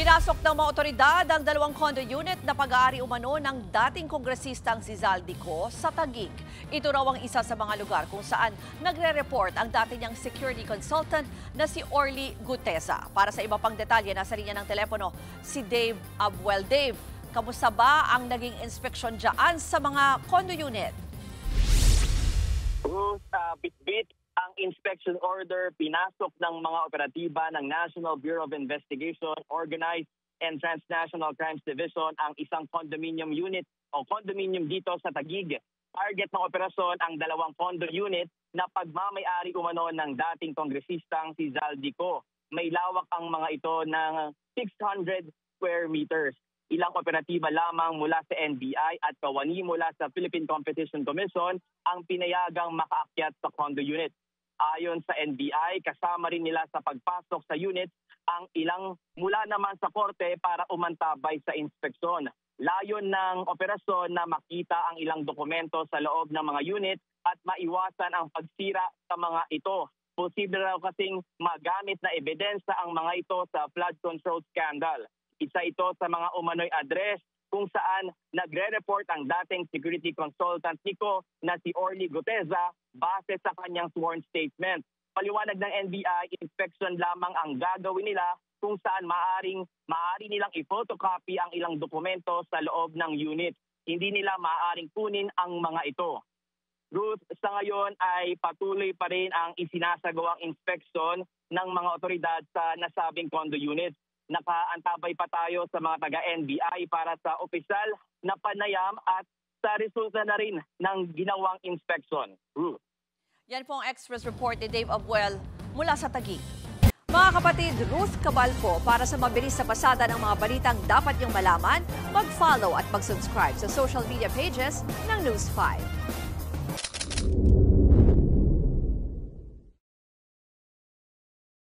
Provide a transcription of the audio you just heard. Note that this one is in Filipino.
Pinasok ng mga otoridad ang dalawang condo unit na pag-aari umano ng dating kongresistang si Zaldico sa Taguig. Ito raw ang isa sa mga lugar kung saan nagre-report ang dati niyang security consultant na si Orly Gutesa. Para sa iba pang detalye, nasa linya ng telepono si Dave Abuel. Dave, kamusta ba ang naging inspeksyon dyan sa mga condo unit? Bit-bit ang inspection order pinasok ng mga operatiba ng National Bureau of Investigation, Organized and Transnational Crimes Division ang isang condominium unit o condominium dito sa Taguig. Target ng operasyon ang dalawang condo unit na pagmamay-ari umano ng dating kongresistang si Zaldico. May lawak ang mga ito ng 600 square meters. Ilang operatiba lamang mula sa NBI at kawani mula sa Philippine Competition Commission ang pinayagang makaakyat sa condo unit. Ayon sa NBI, kasama rin nila sa pagpasok sa unit ang ilang mula naman sa korte para umantabay sa inspeksyon. Layon ng operasyon na makita ang ilang dokumento sa loob ng mga unit at maiwasan ang pagsira sa mga ito. Posible raw kasing magamit na ebidensya ang mga ito sa flood control scandal. Isa ito sa mga umano'y address kung saan nagre-report ang dating security consultant niko na si Orly Gutesa base sa kanyang sworn statement. Paliwanag ng NBI, inspection lamang ang gagawin nila kung saan maaari nilang i-photocopy ang ilang dokumento sa loob ng unit. Hindi nila maaaring kunin ang mga ito. Ruth, sa ngayon ay patuloy pa rin ang isinasagawang inspeksyon ng mga otoridad sa nasabing condo unit. Nakaantabay pa tayo sa mga taga-NBI para sa opisyal na panayam at sa resulta na rin ng ginawang inspeksyon. Ruth. Yan po ang Express Report ni Dave Abuel mula sa Taguig. Mga kapatid, Ruth Cabalco, para sa mabilis na pasada ng mga balitang dapat niyong malaman, mag-follow at mag-subscribe sa social media pages ng News 5.